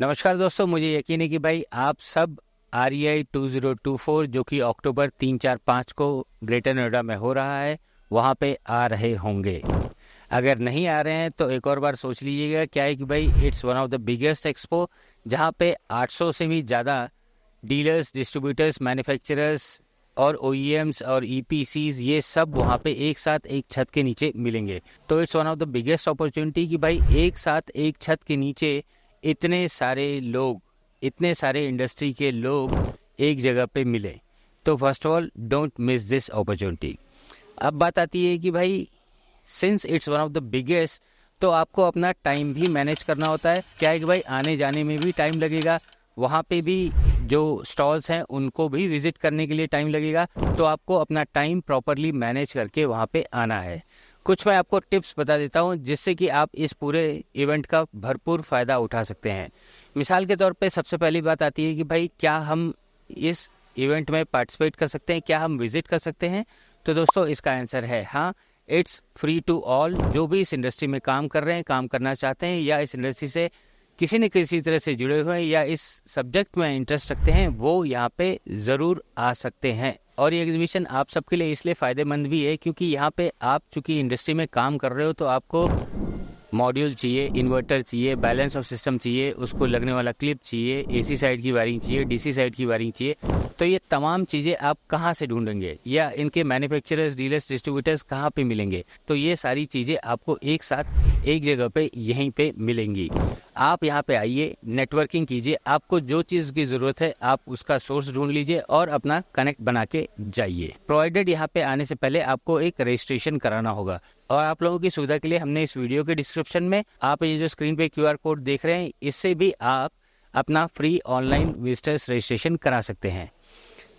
नमस्कार दोस्तों, मुझे यकीन है कि भाई आप सब REI 2024 जो कि अक्टूबर 3, 4, 5 को ग्रेटर नोएडा में हो रहा है, वहाँ पे आ रहे होंगे। अगर नहीं आ रहे हैं तो एक और बार सोच लीजिएगा। क्या है कि भाई it's one of the biggest expo, जहाँ पे 800 से भी ज़्यादा डीलर्स, डिस्ट्रीब्यूटर्स, मैन्युफैक्चरर्स और OEMs और EPCs ये सब वहाँ पे एक साथ एक छत के नीचे मिलेंगे। तो it's one of the biggest opportunity कि भाई एक साथ एक छत के नीचे इतने सारे लोग, इतने सारे इंडस्ट्री के लोग एक जगह पे मिले। तो first of all don't miss this opportunity. अब बात आती है कि भाई since it's one of the biggest, तो आपको अपना टाइम भी मैनेज करना होता है। क्या है कि भाई आने जाने में भी टाइम लगेगा, वहाँ पे भी जो स्टॉल्स हैं उनको भी विजिट करने के लिए टाइम लगेगा। तो आपको अपना टाइम प्रॉपरली मैनेज करके वहाँ पे आना है। कुछ मैं आपको टिप्स बता देता हूँ जिससे कि आप इस पूरे इवेंट का भरपूर फ़ायदा उठा सकते हैं। मिसाल के तौर पे सबसे पहली बात आती है कि भाई क्या हम इस इवेंट में पार्टिसिपेट कर सकते हैं, क्या हम विजिट कर सकते हैं। तो दोस्तों इसका आंसर है हाँ, इट्स फ्री टू ऑल। जो भी इस इंडस्ट्री में काम कर रहे हैं, काम करना चाहते हैं या इस इंडस्ट्री से किसी न किसी तरह से जुड़े हुए हैं या इस सब्जेक्ट में इंटरेस्ट रखते हैं, वो यहाँ पे ज़रूर आ सकते हैं। और ये एग्जीबिशन आप सबके लिए इसलिए फ़ायदेमंद भी है क्योंकि यहाँ पे आप चूँकि इंडस्ट्री में काम कर रहे हो तो आपको मॉड्यूल चाहिए, इन्वर्टर चाहिए, बैलेंस ऑफ सिस्टम चाहिए, उसको लगने वाला क्लिप चाहिए, AC साइड की वायरिंग चाहिए, DC साइड की वायरिंग चाहिए। तो ये तमाम चीज़ें आप कहाँ से ढूंढेंगे या इनके मैन्युफैक्चरर्स, डीलर्स, डिस्ट्रीब्यूटर्स कहाँ पे मिलेंगे। तो ये सारी चीज़ें आपको एक साथ एक जगह पे यहीं पे मिलेंगी। आप यहाँ पे आइए, नेटवर्किंग कीजिए, आपको जो चीज़ की ज़रूरत है आप उसका सोर्स ढूंढ लीजिए और अपना कनेक्ट बना के जाइए। प्रोवाइडेड यहाँ पे आने से पहले आपको एक रजिस्ट्रेशन कराना होगा। और आप लोगों की सुविधा के लिए हमने इस वीडियो के डिस्क्रिप्शन में आप ये जो स्क्रीन पे QR कोड देख रहे हैं, इससे भी आप अपना फ्री ऑनलाइन विजिटर्स रजिस्ट्रेशन करा सकते हैं।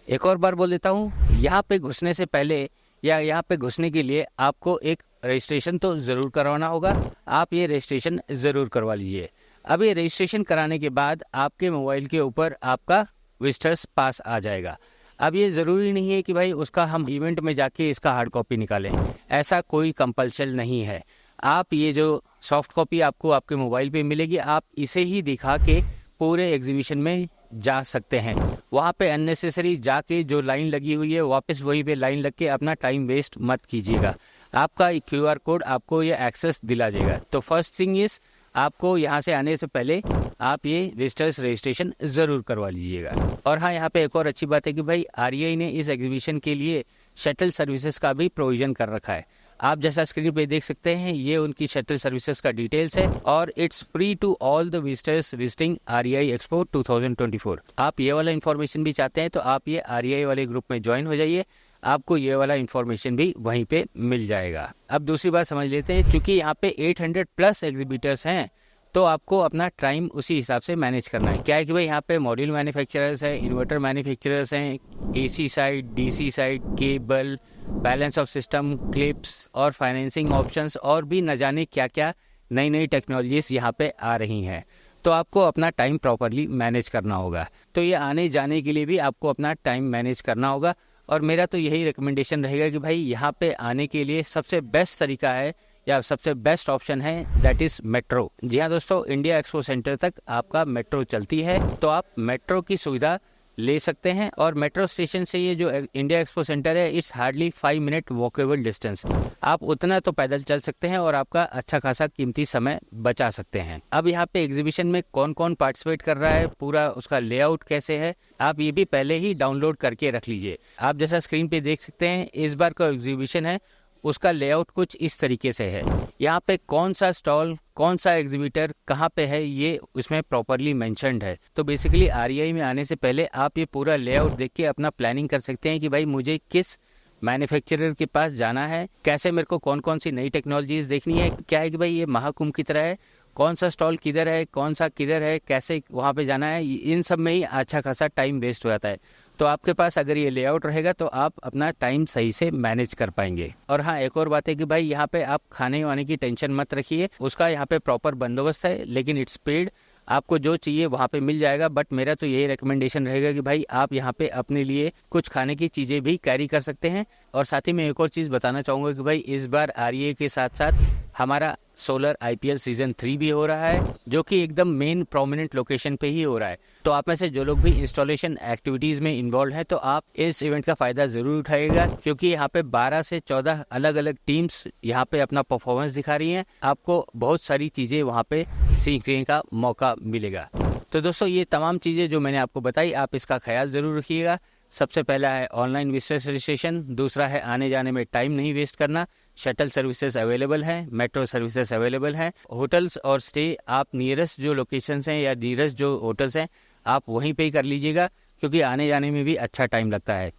एक और बार बोल देता हूँ, यहाँ पे घुसने से पहले या यहाँ पे घुसने के लिए आपको एक रजिस्ट्रेशन तो ज़रूर करवाना होगा। आप ये रजिस्ट्रेशन ज़रूर करवा लीजिए। अब ये रजिस्ट्रेशन कराने के बाद आपके मोबाइल के ऊपर आपका विजिटर्स पास आ जाएगा। अब ये ज़रूरी नहीं है कि भाई उसका हम इवेंट में जाके इसका हार्ड कॉपी निकालें, ऐसा कोई कंपल्शन नहीं है। आप ये जो सॉफ्ट कॉपी आपको आपके मोबाइल पे मिलेगी, आप इसे ही दिखा के पूरे एग्जीबिशन में जा सकते हैं। वहाँ पे अननेसेसरी जाके जो लाइन लगी हुई है वापस वही पे लाइन लग के अपना टाइम वेस्ट मत कीजिएगा। आपका QR कोड आपको ये एक्सेस दिला देगा। तो फर्स्ट थिंग इज़ आपको यहाँ से आने से पहले आप ये विजिटर्स रजिस्ट्रेशन ज़रूर करवा लीजिएगा। और हाँ, यहाँ पे एक और अच्छी बात है कि भाई REI ने इस एग्जीबिशन के लिए शटल सर्विसेज का भी प्रोविज़न कर रखा है। आप जैसा स्क्रीन पे देख सकते हैं, ये उनकी शटल सर्विसेज का डिटेल्स है और it's free to all the visitors visiting REI expo 2024। आप ये वाला इन्फॉर्मेशन भी चाहते हैं तो आप ये REI वाले ग्रुप में ज्वाइन हो जाइए, आपको ये वाला इन्फॉर्मेशन भी वहीं पे मिल जाएगा। अब दूसरी बात समझ लेते हैं, क्योंकि यहाँ पे 800+ एग्जीबिटर्स हैं तो आपको अपना टाइम उसी हिसाब से मैनेज करना है। क्या है कि भाई यहाँ पे मॉड्यूल मैन्युफैक्चरर्स हैं, इन्वर्टर मैन्युफैक्चरर्स हैं, AC side, DC side, cable, balance of system, clips और फाइनेंसिंग ऑप्शंस और भी न जाने क्या क्या नई नई टेक्नोलॉजीज यहाँ पे आ रही हैं। तो आपको अपना टाइम प्रॉपरली मैनेज करना होगा। तो ये आने जाने के लिए भी आपको अपना टाइम मैनेज करना होगा। और मेरा तो यही रिकमेंडेशन रहेगा कि भाई यहाँ पे आने के लिए सबसे बेस्ट तरीका है या सबसे बेस्ट ऑप्शन है, दैट इज़ मेट्रो। जी हाँ दोस्तों, इंडिया एक्सपो सेंटर तक आपका मेट्रो चलती है, तो आप मेट्रो की सुविधा ले सकते हैं। और मेट्रो स्टेशन से ये जो इंडिया एक्सपो सेंटर है, it's hardly 5 minute walkable distance. आप उतना तो पैदल चल सकते हैं और आपका अच्छा खासा कीमती समय बचा सकते हैं। अब यहाँ पे एग्जीबिशन में कौन कौन पार्टिसिपेट कर रहा है, पूरा उसका लेआउट कैसे है, आप ये भी पहले ही डाउनलोड करके रख लीजिए। आप जैसा स्क्रीन पे देख सकते हैं, इस बार का एग्जीबिशन है उसका लेआउट कुछ इस तरीके से है। यहाँ पे कौन सा स्टॉल, कौन सा एग्जीबिटर कहाँ पे है, ये उसमें प्रॉपरली मेंशन्ड है। तो बेसिकली REI में आने से पहले आप ये पूरा लेआउट देख के अपना प्लानिंग कर सकते हैं कि भाई मुझे किस मैन्युफैक्चरर के पास जाना है, कैसे मेरे को कौन कौन सी नई टेक्नोलॉजीज देखनी है। क्या है कि भाई ये महाकुंभ की तरह है, कौन सा स्टॉल किधर है, कौन सा किधर है, कैसे वहाँ पे जाना है, इन सब में ही अच्छा खासा टाइम वेस्ट हो जाता है। तो आपके पास अगर ये लेआउट रहेगा तो आप अपना टाइम सही से मैनेज कर पाएंगे। और हाँ, एक और बात है कि भाई यहाँ पे आप खाने वाने की टेंशन मत रखिए, उसका यहाँ पे प्रॉपर बंदोबस्त है, लेकिन इट्स पेड। आपको जो चाहिए वहाँ पे मिल जाएगा। बट मेरा तो यही रिकमेंडेशन रहेगा कि भाई आप यहाँ पे अपने लिए कुछ खाने की चीज़ें भी कैरी कर सकते हैं। और साथ ही मैं एक और चीज़ बताना चाहूँगा कि भाई इस बार REI के साथ साथ हमारा सोलर IPL सीजन 3 भी हो रहा है, जो कि एकदम मेन प्रोमिनेंट लोकेशन पे ही हो रहा है। तो आप में से जो लोग भी इंस्टॉलेशन एक्टिविटीज़ में इन्वॉल्व हैं, तो आप इस इवेंट का फ़ायदा ज़रूर उठाइएगा, क्योंकि यहाँ पे 12 से 14 अलग अलग टीम्स यहाँ पे अपना परफॉर्मेंस दिखा रही हैं। आपको बहुत सारी चीज़ें वहाँ पे सीखने का मौका मिलेगा। तो दोस्तों, ये तमाम चीज़ें जो मैंने आपको बताई, आप इसका ख्याल ज़रूर रखिएगा। सबसे पहला है ऑनलाइन विजिटर्स रजिस्ट्रेशन, दूसरा है आने जाने में टाइम नहीं वेस्ट करना, शटल सर्विसेज अवेलेबल है, मेट्रो सर्विसेज अवेलेबल है, होटल्स और स्टे आप नियरेस्ट जो लोकेशंस हैं या नियरेस्ट जो होटल्स हैं आप वहीं पे ही कर लीजिएगा, क्योंकि आने जाने में भी अच्छा टाइम लगता है।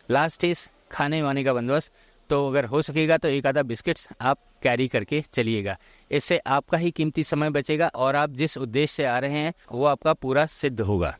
लास्ट इज खाने वाने का बंदोबस्त, तो अगर हो सकेगा तो एक आधा बिस्किट्स आप कैरी करके चलिएगा। इससे आपका ही कीमती समय बचेगा और आप जिस उद्देश्य से आ रहे हैं वो आपका पूरा सिद्ध होगा।